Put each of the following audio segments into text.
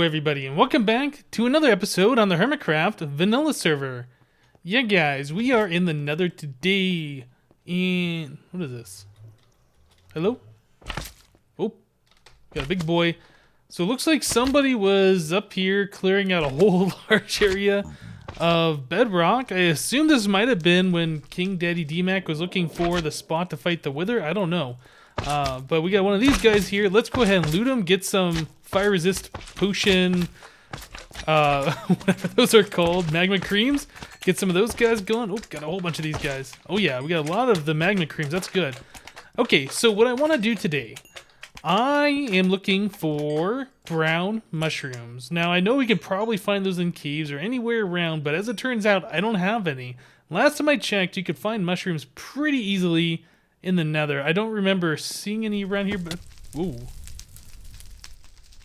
everybody, and welcome back to another episode on the HermitCraft vanilla server. Yeah, guys, we are in the Nether today. And what is this? Hello? Oh, got a big boy. So it looks like somebody was up here clearing out a whole large area of bedrock. I assume this might have been when King Daddy D-Mac was looking for the spot to fight the Wither. I don't know. But we got one of these guys here. Let's go ahead and loot him, get some fire resist potion, whatever those are called, magma creams. Get some of those guys going. Oh, got a whole bunch of these guys. Oh yeah, we got a lot of the magma creams. That's good. Okay, so what I want to do today, I am looking for brown mushrooms. Now, I know we can probably find those in caves or anywhere around, but as it turns out, I don't have any. Last time I checked, you could find mushrooms pretty easily in the Nether. I don't remember seeing any around here, but... Ooh.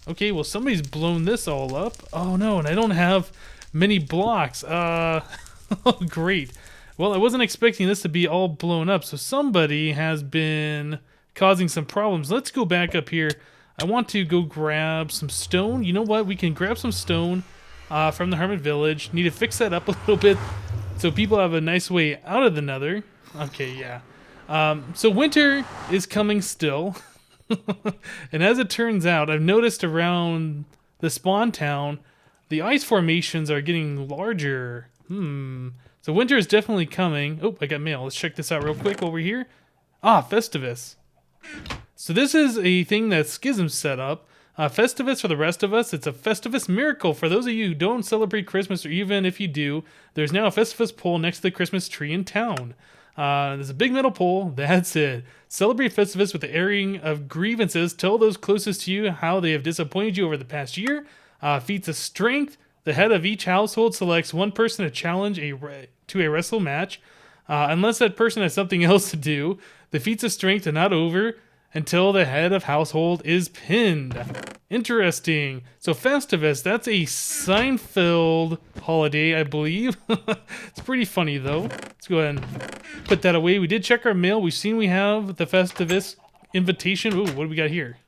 Okay, well, somebody's blown this all up. Oh, no, and I don't have many blocks. Oh, great. Well, I wasn't expecting this to be all blown up, so somebody has been causing some problems. Let's go back up here. I want to go grab some stone. You know what? We can grab some stone from the Hermit Village. Need to fix that up a little bit so people have a nice way out of the Nether. Okay, yeah. So winter is coming still. And as it turns out, I've noticed around the spawn town, the ice formations are getting larger. So winter is definitely coming. Oh, I got mail. Let's check this out real quick while we're here. Ah, Festivus. So this is a thing that Schism set up. Festivus for the rest of us, it's a Festivus miracle. For those of you who don't celebrate Christmas, or even if you do, there's now a Festivus pole next to the Christmas tree in town. There's a big metal pole. That's it. Celebrate Festivus with the airing of grievances. Tell those closest to you how they have disappointed you over the past year. Feats of strength. The head of each household selects one person to challenge to a wrestle match. Unless that person has something else to do, the feats of strength are not over until the head of household is pinned. Interesting. So Festivus, that's a Seinfeld holiday, I believe. It's pretty funny, though. Let's go ahead and put that away. We did check our mail. We've seen we have the Festivus invitation. Ooh, what do we got here?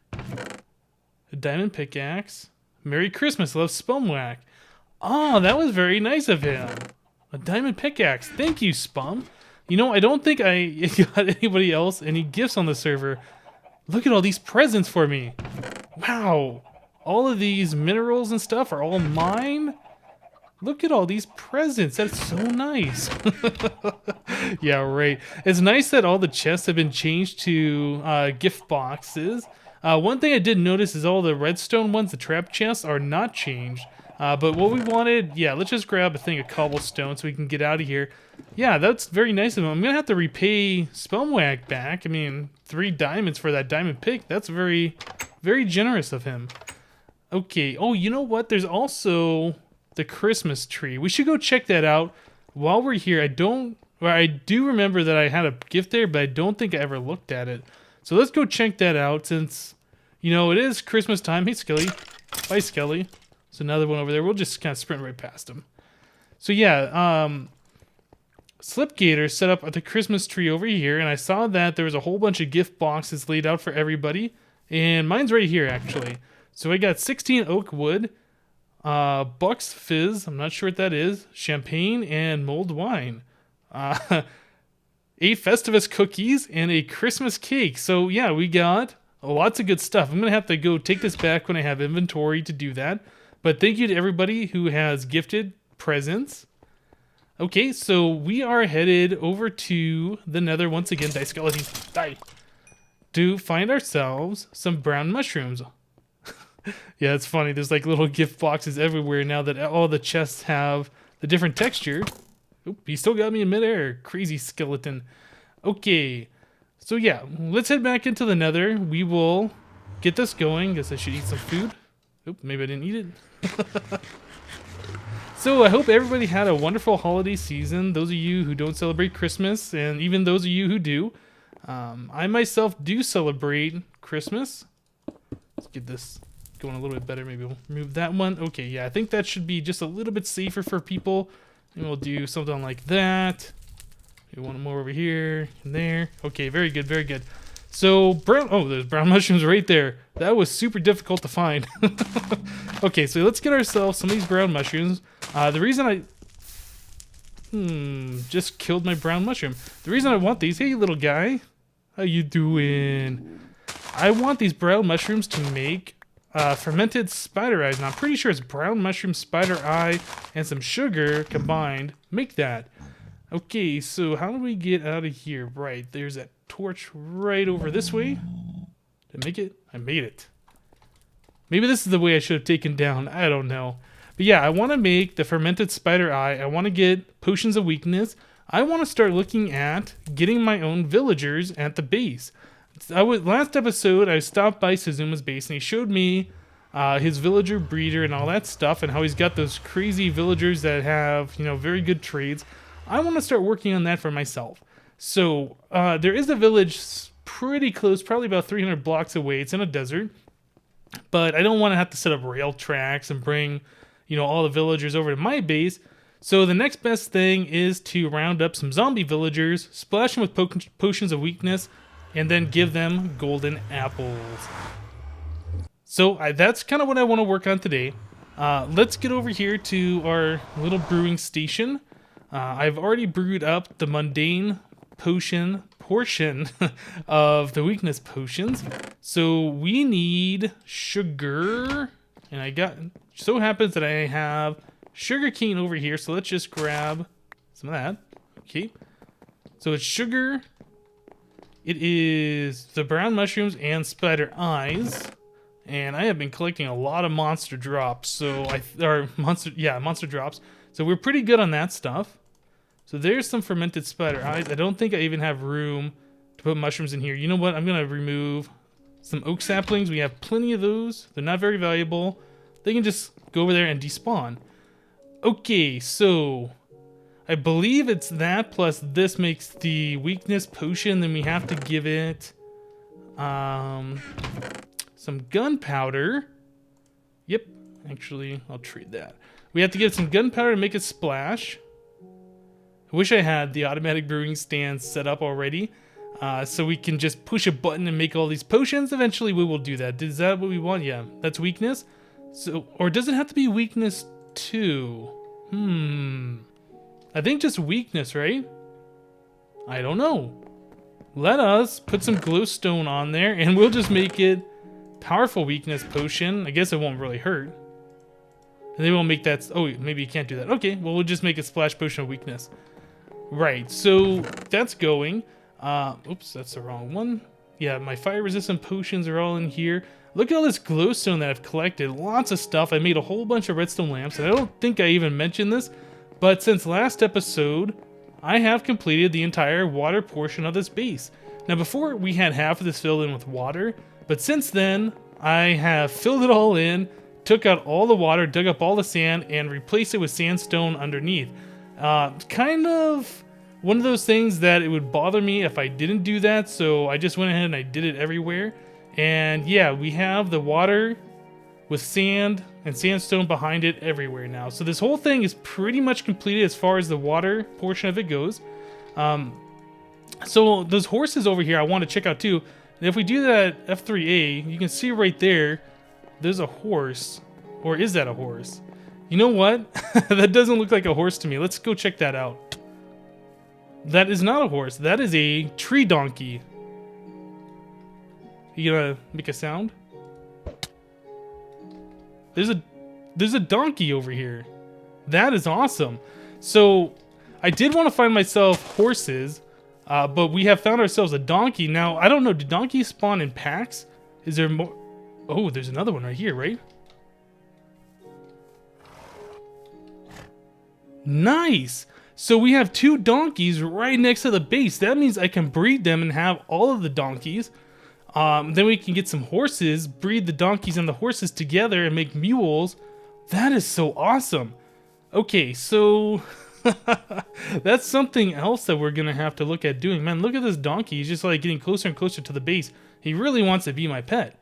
A diamond pickaxe. Merry Christmas, love Spumwack. Oh, that was very nice of him. A diamond pickaxe. Thank you, Spum. You know, I don't think I got anybody else any gifts on the server. Look at all these presents for me. Wow. All of these minerals and stuff are all mine. Look at all these presents. That's so nice. Yeah, right. It's nice that all the chests have been changed to gift boxes. One thing I did notice is all the redstone ones, the trap chests, are not changed. But what we wanted, yeah, let's just grab a thing of cobblestone so we can get out of here. Yeah, that's very nice of him. I'm going to have to repay Spumwag back. I mean, 3 diamonds for that diamond pick. That's very, very generous of him. Okay. Oh, you know what? There's also the Christmas tree. We should go check that out while we're here. I do remember that I had a gift there, but I don't think I ever looked at it. So let's go check that out since, you know, it is Christmas time. Hey, Skelly. Bye, Skelly. So another one over there. We'll just kind of sprint right past him. So yeah, Slipgator set up the Christmas tree over here, and I saw that there was a whole bunch of gift boxes laid out for everybody, and mine's right here actually. So I got 16 oak wood, Bucks Fizz, I'm not sure what that is, champagne, and mulled wine. 8 Festivus cookies, and a Christmas cake. So yeah, we got lots of good stuff. I'm going to have to go take this back when I have inventory to do that. But thank you to everybody who has gifted presents. Okay, so we are headed over to the Nether once again. Die, skeleton, die. To find ourselves some brown mushrooms. Yeah, it's funny. There's like little gift boxes everywhere now that all the chests have the different texture. Oop, he still got me in midair. Crazy skeleton. Okay, so yeah, let's head back into the Nether. We will get this going. Guess I should eat some food. Oop, maybe I didn't eat it. So I hope everybody had a wonderful holiday season. Those of you who don't celebrate Christmas, and even those of you who do. I myself do celebrate Christmas. Let's get this going a little bit better. Maybe we'll remove that one. Okay, yeah, I think that should be just a little bit safer for people. And we'll do something like that. Maybe one more over here and there. Okay, very good, very good. So brown, oh, there's brown mushrooms right there. That was super difficult to find. Okay, so let's get ourselves some of these brown mushrooms. The reason I just killed my brown mushroom. The reason I want these, hey little guy, how you doing? I want these brown mushrooms to make fermented spider eyes. Now I'm pretty sure it's brown mushroom, spider eye, and some sugar combined. Make that. Okay, so how do we get out of here? Right, there's that torch right over this way. Did I make it? I made it. Maybe this is the way I should have taken down. I don't know. But yeah, I want to make the fermented spider eye. I want to get potions of weakness. I want to start looking at getting my own villagers at the base. Last episode, I stopped by Suzuma's base and he showed me his villager breeder and all that stuff and how he's got those crazy villagers that have, you know, very good trades. I want to start working on that for myself. So there is a village pretty close, probably about 300 blocks away. It's in a desert, but I don't want to have to set up rail tracks and bring, you know, all the villagers over to my base. So the next best thing is to round up some zombie villagers, splash them with potions of weakness, and then give them golden apples. So that's kind of what I want to work on today. Let's get over here to our little brewing station. I've already brewed up the mundane potion portion of the weakness potions. So we need sugar. And I got, so happens that I have sugar cane over here. So let's just grab some of that. Okay. So it's sugar. It is the brown mushrooms and spider eyes. And I have been collecting a lot of monster drops. Monster drops. So we're pretty good on that stuff. So there's some fermented spider eyes. I don't think I even have room to put mushrooms in here. You know what? I'm going to remove some oak saplings. We have plenty of those. They're not very valuable. They can just go over there and despawn. Okay, so I believe it's that plus this makes the weakness potion. Then we have to give it some gunpowder. Yep, actually, I'll trade that. We have to get some gunpowder to make it splash. I wish I had the automatic brewing stand set up already, so we can just push a button and make all these potions. Eventually we will do that. Is that what we want? Yeah, that's weakness. So, or does it have to be weakness 2? I think just weakness, right? I don't know. Let us put some glowstone on there and we'll just make it powerful weakness potion. I guess it won't really hurt. And then we'll make that, oh, maybe you can't do that. Okay, well, we'll just make a splash potion of weakness. Right, so that's going. Oops, that's the wrong one. Yeah, my fire resistant potions are all in here. Look at all this glowstone that I've collected. Lots of stuff. I made a whole bunch of redstone lamps, and I don't think I even mentioned this, but since last episode, I have completed the entire water portion of this base. Now, before we had half of this filled in with water, but since then, I have filled it all in, took out all the water, dug up all the sand, and replaced it with sandstone underneath. Kind of one of those things that it would bother me if I didn't do that, so I just went ahead and I did it everywhere. And yeah, we have the water with sand and sandstone behind it everywhere now. So this whole thing is pretty much completed as far as the water portion of it goes. So those horses over here I want to check out too. And if we do that F3A, you can see right there, there's a horse. Or is that a horse? You know what? That doesn't look like a horse to me. Let's go check that out. That is not a horse. That is a tree donkey. You gonna make a sound? There's a donkey over here. That is awesome. So I did want to find myself horses, but we have found ourselves a donkey. Now, I don't know, do donkeys spawn in packs? Is there more? Oh, there's another one right here, right? Nice! So we have 2 donkeys right next to the base. That means I can breed them and have all of the donkeys. Then we can get some horses, breed the donkeys and the horses together and make mules. That is so awesome. Okay, so that's something else that we're going to have to look at doing. Man, look at this donkey. He's just like getting closer and closer to the base. He really wants to be my pet.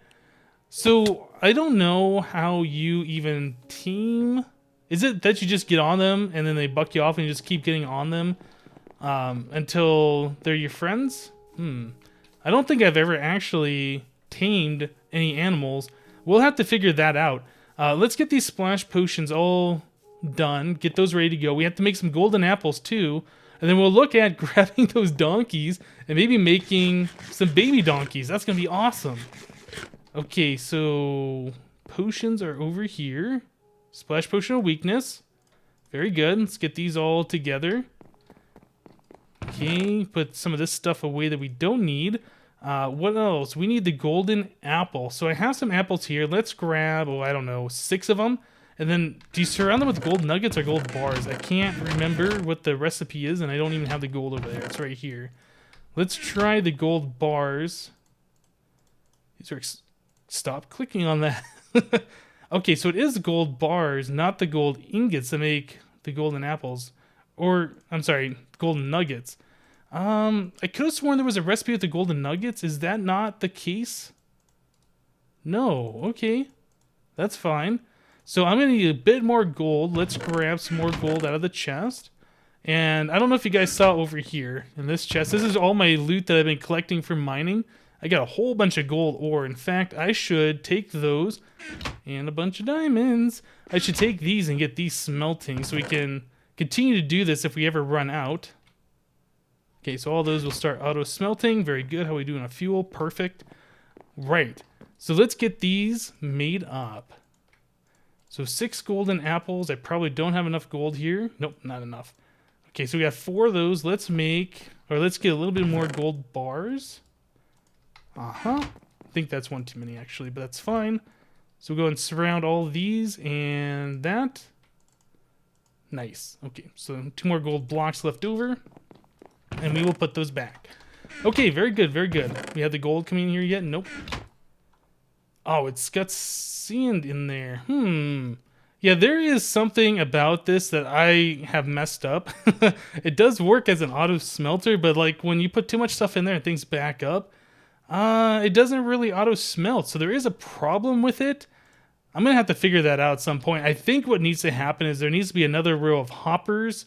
So I don't know how you even team. Is it that you just get on them and then they buck you off and you just keep getting on them until they're your friends? I I don't think I've ever actually tamed any animals. We'll have to figure that out. Let's get these splash potions all done. Get those ready to go. We have to make some golden apples too. And then we'll look at grabbing those donkeys and maybe making some baby donkeys. That's going to be awesome. Okay, so potions are over here. Splash potion of weakness. Very good. Let's get these all together. Okay, put some of this stuff away that we don't need. What else? We need the golden apple. So I have some apples here. Let's grab, I don't know, 6 of them. And then, do you surround them with gold nuggets or gold bars? I can't remember what the recipe is, and I don't even have the gold over there. It's right here. Let's try the gold bars. These are... Stop clicking on that. Okay, so it is gold bars, not the gold ingots that make the golden apples. Or, I'm sorry, golden nuggets. I could have sworn there was a recipe with the golden nuggets. Is that not the case? No. Okay. That's fine. So I'm going to need a bit more gold. Let's grab some more gold out of the chest. And I don't know if you guys saw over here in this chest. This is all my loot that I've been collecting from mining. I got a whole bunch of gold ore. In fact, I should take those and a bunch of diamonds. I should take these and get these smelting so we can continue to do this if we ever run out. Okay, so all those will start auto smelting. Very good. How are we doing on fuel? Perfect. Right. So let's get these made up. So 6 golden apples. I probably don't have enough gold here. Nope, not enough. Okay, so we got 4 of those. Let's get a little bit more gold bars. I think that's one too many actually, but that's fine. So we'll go and surround all of these and that. Nice. Okay, so 2 more gold blocks left over. And we will put those back. Okay, very good, very good. We have the gold coming in here yet? Nope. Oh, it's got sand in there. Yeah, there is something about this that I have messed up. It does work as an auto smelter, but like when you put too much stuff in there and things back up, it doesn't really auto smelt. So there is a problem with it. I'm going to have to figure that out at some point. I think what needs to happen is there needs to be another row of hoppers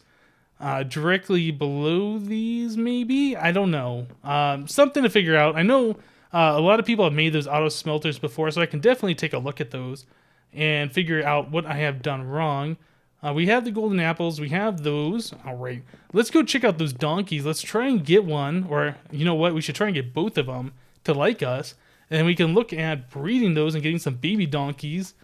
directly below these, maybe? I don't know. Something to figure out. I know a lot of people have made those auto smelters before, so I can definitely take a look at those and figure out what I have done wrong. We have the golden apples. We have those. All right. Let's go check out those donkeys. Let's try and get one, or you know what? We should try and get both of them to like us, and then we can look at breeding those and getting some baby donkeys.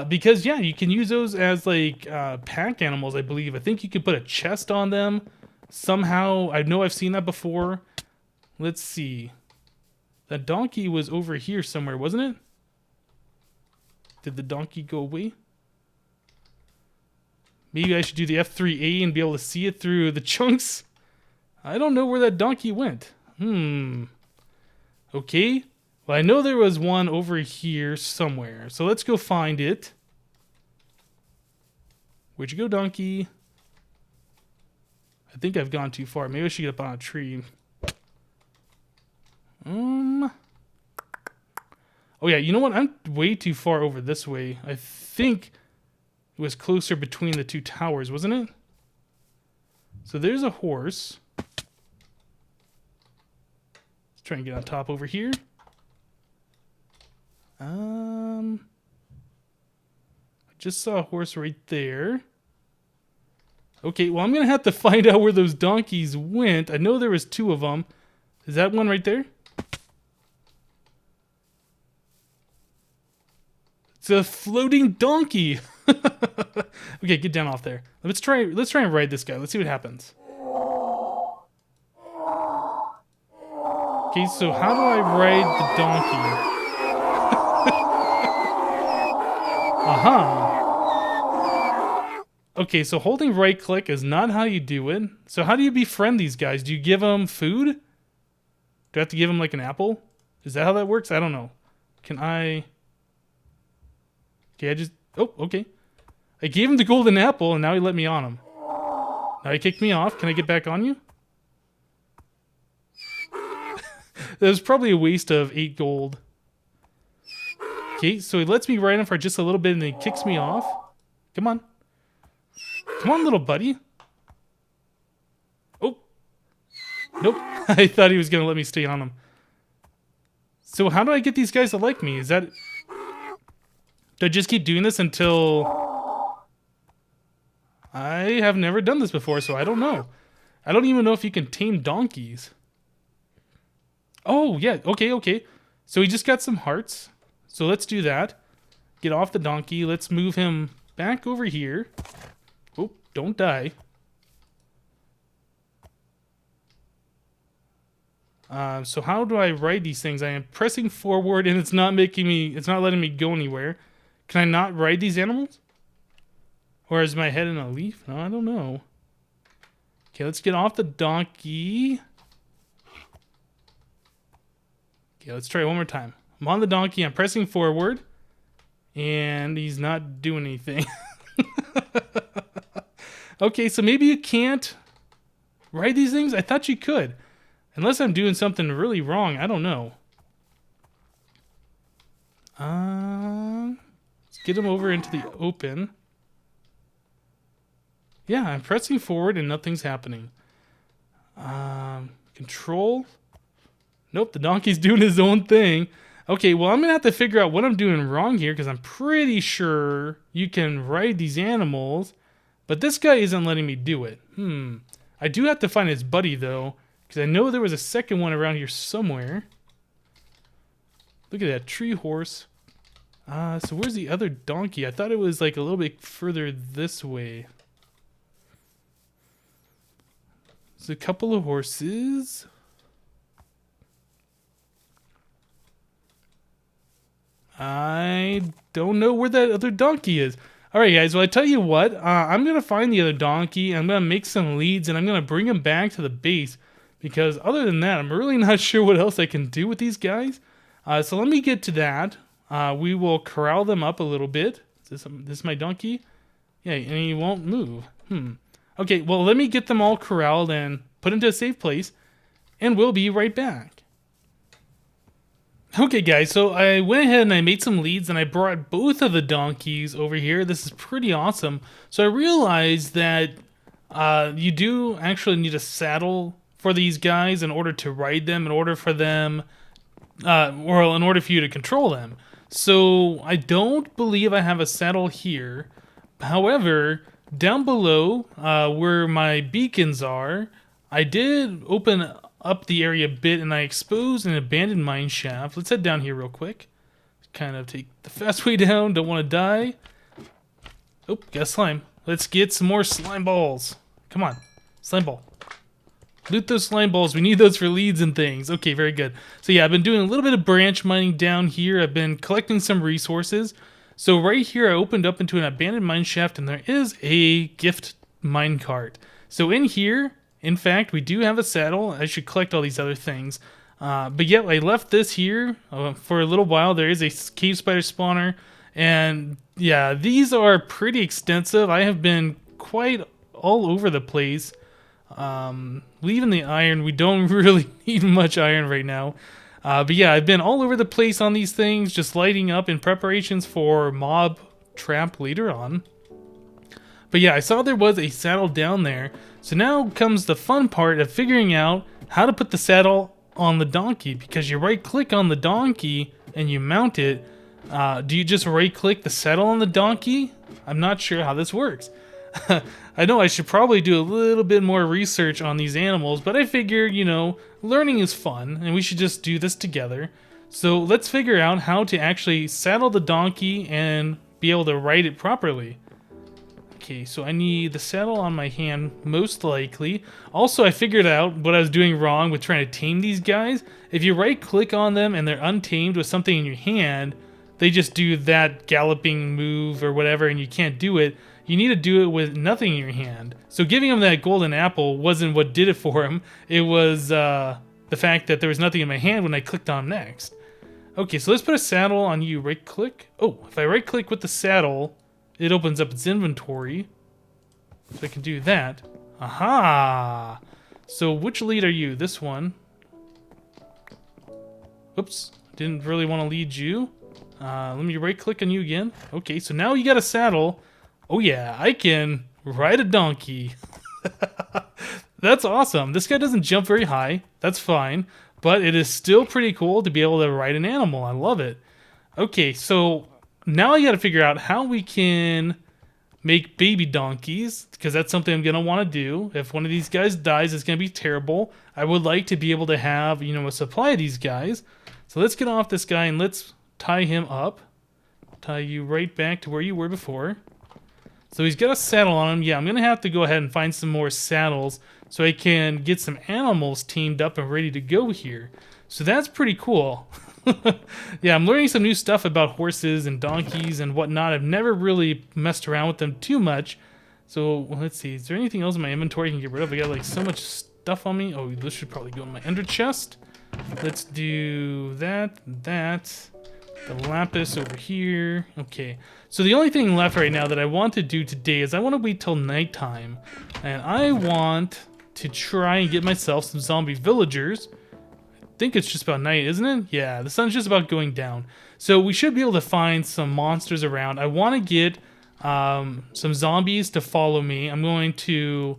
Because, yeah, you can use those as, like, pack animals, I believe. I think you can put a chest on them somehow. I know I've seen that before. Let's see. That donkey was over here somewhere, wasn't it? Did the donkey go away? Maybe I should do the F3A and be able to see it through the chunks. I don't know where that donkey went. Okay. Well, I know there was one over here somewhere. So let's go find it. Where'd you go, donkey? I think I've gone too far. Maybe I should get up on a tree. Oh yeah, you know what? I'm way too far over this way. I think it was closer between the 2 towers, wasn't it? So there's a horse. Let's try and get on top over here. I just saw a horse right there. Okay, well, I'm going to have to find out where those donkeys went. I know there was 2 of them. Is that one right there? It's a floating donkey. Okay, get down off there. Let's try and ride this guy. Let's see what happens. Okay, so how do I ride the donkey? Okay, so holding right click is not how you do it. So how do you befriend these guys? Do you give them food? Do I have to give them like an apple? Is that how that works? I don't know. Can I... Okay, okay. I gave him the golden apple and now he let me on him. Now he kicked me off. Can I get back on you? That was probably a waste of 8 gold. Okay, so he lets me ride him for just a little bit and then he kicks me off. Come on. Come on, little buddy. Oh. Nope. I thought he was going to let me stay on him. So how do I get these guys to like me? Is that... Do I just keep doing this until... I have never done this before, so I don't know. I don't even know if you can tame donkeys. Oh, yeah. Okay, okay. So he just got some hearts. So let's do that. Get off the donkey. Let's move him back over here. Oh, don't die. So how do I ride these things? I am pressing forward and it's not letting me go anywhere. Can I not ride these animals? Or is my head in a leaf? No, I don't know. Okay, let's get off the donkey. Okay, let's try it one more time. I'm on the donkey, I'm pressing forward, and he's not doing anything. Okay, so maybe you can't ride these things? I thought you could. Unless I'm doing something really wrong, I don't know. Let's get him over into the open. Yeah, I'm pressing forward and nothing's happening. Control. Nope, the donkey's doing his own thing. Okay, well, I'm going to have to figure out what I'm doing wrong here because I'm pretty sure you can ride these animals, but this guy isn't letting me do it. I do have to find his buddy, though, because I know there was a second one around here somewhere. Look at that tree horse. So where's the other donkey? I thought it was like a little bit further this way. There's a couple of horses. I don't know where that other donkey is. Alright guys, well I tell you what, I'm going to find the other donkey, I'm going to make some leads, and I'm going to bring him back to the base. Because other than that, I'm really not sure what else I can do with these guys. So let me get to that. We will corral them up a little bit. Is this my donkey? Yeah, and he won't move. Okay, well let me get them all corralled and put into a safe place. And we'll be right back. Okay guys, so I went ahead and I made some leads and I brought both of the donkeys over here. This is pretty awesome. So I realized that you do actually need a saddle for these guys in order to ride them, in order for them, or in order for you to control them. So I don't believe I have a saddle here. However, down below where my beacons are, I did open up the area a bit and I exposed an abandoned mine shaft. Let's head down here real quick. Kind of take the fast way down, don't want to die. Oh, got slime. Let's get some more slime balls. Come on, slime ball. Loot those slime balls, we need those for leads and things. Okay, very good. So yeah, I've been doing a little bit of branch mining down here. I've been collecting some resources. So right here I opened up into an abandoned mine shaft and there is a gift mine cart. So in here, in fact, we do have a saddle. I should collect all these other things. But yeah, I left this here for a little while. There is a cave spider spawner. And yeah, these are pretty extensive. I have been quite all over the place. Leaving the iron, we don't really need much iron right now. But yeah, I've been all over the place on these things, just lighting up in preparations for mob trap later on. But yeah, I saw there was a saddle down there. So now comes the fun part of figuring out how to put the saddle on the donkey. Because you right click on the donkey and you mount it. Do you just right click the saddle on the donkey? I'm not sure how this works. I know I should probably do a little bit more research on these animals, but I figure, you know, learning is fun and we should just do this together. So let's figure out how to actually saddle the donkey and be able to ride it properly. Okay, so I need the saddle on my hand, most likely. Also, I figured out what I was doing wrong with trying to tame these guys. If you right-click on them and they're untamed with something in your hand, they just do that galloping move or whatever and you can't do it. You need to do it with nothing in your hand. So giving him that golden apple wasn't what did it for him. It was the fact that there was nothing in my hand when I clicked on next. Okay, so let's put a saddle on you. Right-click. Oh, if I right-click with the saddle, it opens up its inventory. So I can do that. Aha! So which lead are you? This one. Oops. Didn't really want to lead you. Let me right-click on you again. Okay, so now you got a saddle. Oh yeah, I can ride a donkey. That's awesome. This guy doesn't jump very high. That's fine. But it is still pretty cool to be able to ride an animal. I love it. Okay, so now I got to figure out how we can make baby donkeys, because that's something I'm going to want to do. If one of these guys dies, it's going to be terrible. I would like to be able to have, a supply of these guys. So let's get off this guy and let's tie him up. Tie you right back to where you were before. So he's got a saddle on him. Yeah, I'm going to have to go ahead and find some more saddles so I can get some animals teamed up and ready to go here. So that's pretty cool. Yeah, I'm learning some new stuff about horses and donkeys and whatnot. I've never really messed around with them too much. So let's see. Is there anything else in my inventory I can get rid of? I got like so much stuff on me. Oh, this should probably go in my ender chest. Let's do that. The lapis over here. Okay. So the only thing left right now that I want to do today is I want to wait till nighttime. And I want to try and get myself some zombie villagers. I think it's just about night, isn't it? Yeah, the sun's just about going down. So we should be able to find some monsters around. I want to get some zombies to follow me. I'm going to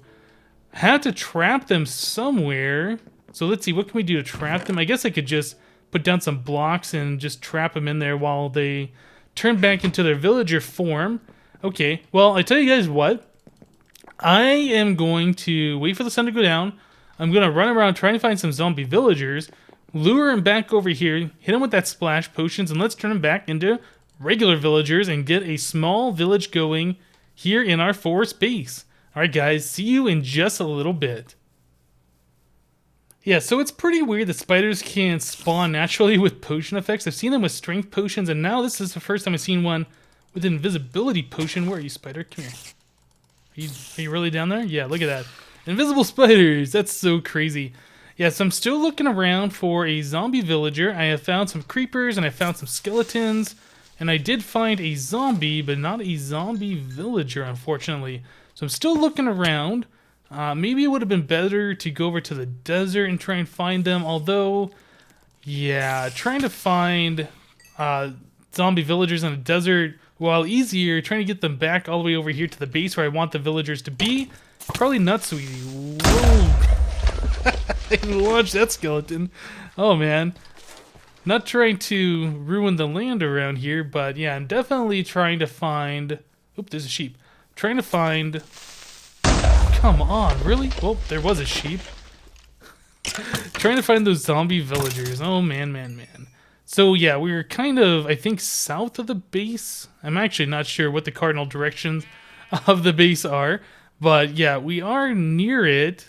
have to trap them somewhere. So let's see, what can we do to trap them? I guess I could just put down some blocks and just trap them in there while they turn back into their villager form. Okay, well, I tell you guys what. I am going to wait for the sun to go down. I'm going to run around trying to find some zombie villagers, lure them back over here, hit them with that splash potions, and let's turn them back into regular villagers and get a small village going here in our forest base. Alright guys, see you in just a little bit. Yeah, so it's pretty weird that spiders can spawn naturally with potion effects. I've seen them with strength potions, and now this is the first time I've seen one with an invisibility potion. Where are you, spider? Come here. Are you really down there? Yeah, look at that. Invisible spiders! That's so crazy. Yeah, so I'm still looking around for a zombie villager. I have found some creepers, and I found some skeletons, and I did find a zombie, but not a zombie villager, unfortunately. So I'm still looking around. Maybe it would have been better to go over to the desert and try and find them, although, yeah, trying to find zombie villagers in the desert, while easier, trying to get them back all the way over here to the base where I want the villagers to be, probably not so easy. Whoa! I launched that skeleton. Oh, man. Not trying to ruin the land around here, but yeah, I'm definitely trying to find... Oop, there's a sheep. Trying to find... Come on, really? Well, there was a sheep. Trying to find those zombie villagers. Oh, man. So, yeah, we're kind of, I think, south of the base. I'm actually not sure what the cardinal directions of the base are. But, yeah, we are near it.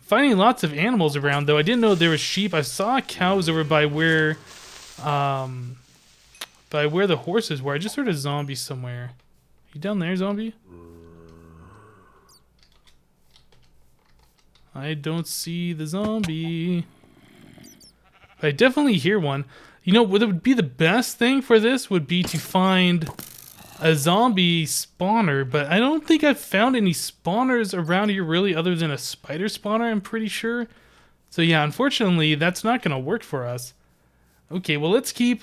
Finding lots of animals around, though. I didn't know there was sheep. I saw cows over by where the horses were. I just heard a zombie somewhere. You down there, zombie? I don't see the zombie. But I definitely hear one. You know, what would be the best thing for this would be to find a zombie spawner, but I don't think I've found any spawners around here really other than a spider spawner, I'm pretty sure. So yeah, unfortunately, that's not going to work for us. Okay, well, let's keep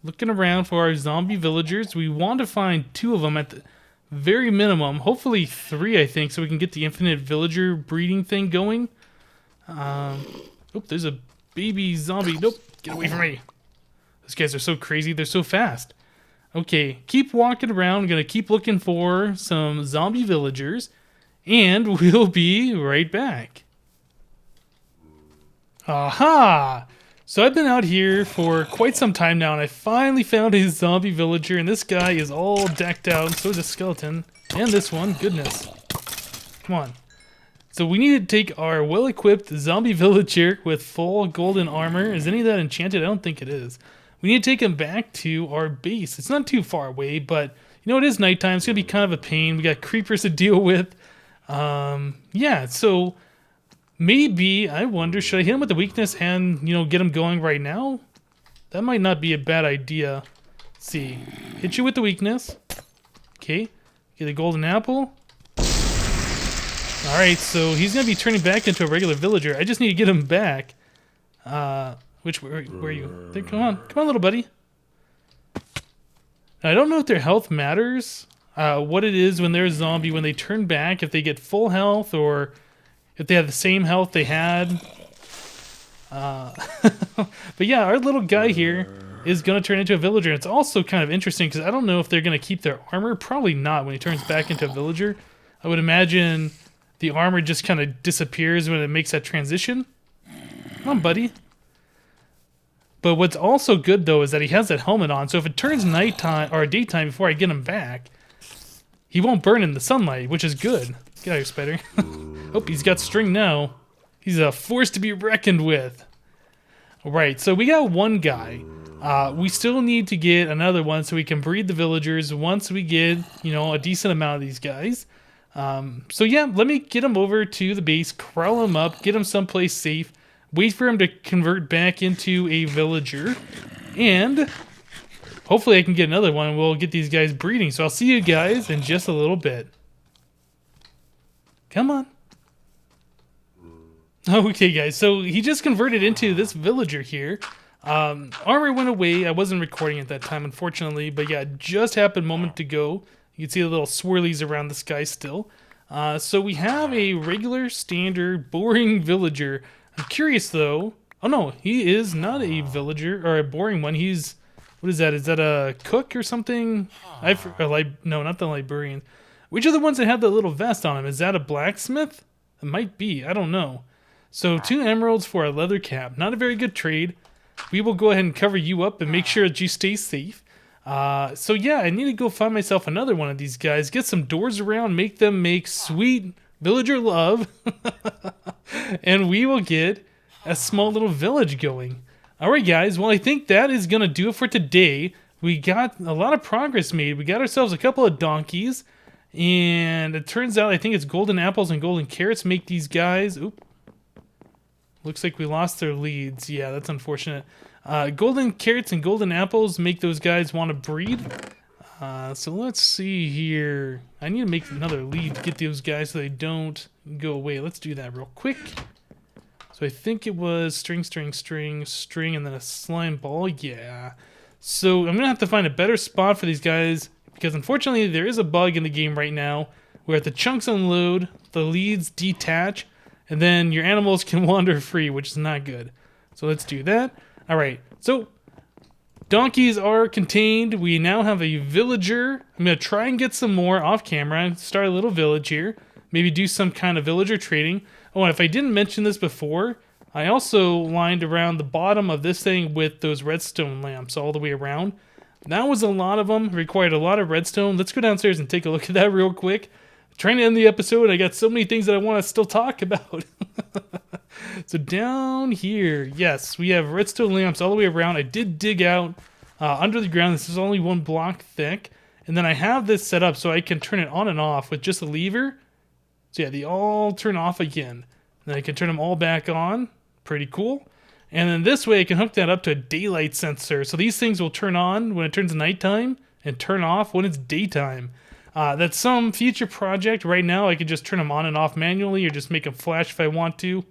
looking around for our zombie villagers. We want to find 2 of them at the very minimum. Hopefully 3, I think, so we can get the infinite villager breeding thing going. Oh, there's a baby zombie. Nope, get away from me. Those guys are so crazy. They're so fast. Okay, keep walking around. I'm going to keep looking for some zombie villagers, and we'll be right back. Aha! So I've been out here for quite some time now, and I finally found a zombie villager, and this guy is all decked out, and so is a skeleton. And this one, goodness. Come on. So we need to take our well-equipped zombie villager with full golden armor. Is any of that enchanted? I don't think it is. We need to take him back to our base. It's not too far away, but you know, it is nighttime. It's going to be kind of a pain. We got creepers to deal with. Yeah, so maybe, I wonder, should I hit him with the weakness and, you know, get him going right now? That might not be a bad idea. Let's see. Hit you with the weakness. Okay. Get a golden apple. Alright, so he's going to be turning back into a regular villager. I just need to get him back. Where are you? Come on, little buddy. Now, I don't know if their health matters. What it is when they're a zombie, when they turn back, if they get full health or if they had the same health they had. But yeah, our little guy here is going to turn into a villager. It's also kind of interesting because I don't know if they're going to keep their armor. Probably not when he turns back into a villager. I would imagine the armor just kind of disappears when it makes that transition. Come on, buddy. But what's also good, though, is that he has that helmet on. So if it turns nighttime or daytime before I get him back, he won't burn in the sunlight, which is good. Get out of here, spider. Oh, he's got string now. He's a force to be reckoned with. Alright, so we got one guy. We still need to get another one so we can breed the villagers once we get, you know, a decent amount of these guys. So yeah, let me get him over to the base, corral him up, get him someplace safe, wait for him to convert back into a villager, and hopefully I can get another one and we'll get these guys breeding. So I'll see you guys in just a little bit. Come on. Okay, guys, so he just converted into this villager here. Armor went away. I wasn't recording at that time, unfortunately, but yeah, it just happened a moment ago. You can see the little swirlies around the sky still. So we have a regular, standard, boring villager. I'm curious, though. Oh, no, he is not a villager, or a boring one. He's, what is that? Is that a cook or something? No, not the librarian. Which are the ones that have the little vest on him? Is that a blacksmith? It might be. I don't know. So 2 emeralds for a leather cap. Not a very good trade. We will go ahead and cover you up and make sure that you stay safe. So yeah, I need to go find myself another one of these guys. Get some doors around. Make them make sweet villager love. And we will get a small little village going. Alright guys, well I think that is going to do it for today. We got a lot of progress made. We got ourselves a couple of donkeys. And it turns out I think it's golden apples and golden carrots make these guys... Oop. Looks like we lost their leads. Yeah, that's unfortunate. Golden carrots and golden apples make those guys want to breed. So let's see here. I need to make another lead to get those guys so they don't go away. Let's do that real quick. So I think it was string, string, string, string, and then a slime ball. Yeah. So I'm going to have to find a better spot for these guys because unfortunately there is a bug in the game right now where the chunks unload, the leads detach, and then your animals can wander free, which is not good. So let's do that. Alright, so donkeys are contained. We now have a villager. I'm going to try and get some more off camera and start a little village here. Maybe do some kind of villager trading. Oh, and if I didn't mention this before, I also lined around the bottom of this thing with those redstone lamps all the way around. That was a lot of them. Required a lot of redstone. Let's go downstairs and take a look at that real quick. Trying to end the episode, I got so many things that I want to still talk about. So down here, yes, we have redstone lamps all the way around. I did dig out under the ground. This is only 1 block thick. And then I have this set up so I can turn it on and off with just a lever. So yeah, they all turn off again. Then I can turn them all back on. Pretty cool. And then this way I can hook that up to a daylight sensor. So these things will turn on when it turns nighttime and turn off when it's daytime. That's some future project. Right now, I could just turn them on and off manually or just make them flash if I want to.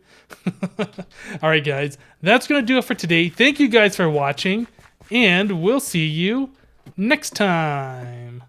Alright, guys. That's going to do it for today. Thank you guys for watching, and we'll see you next time.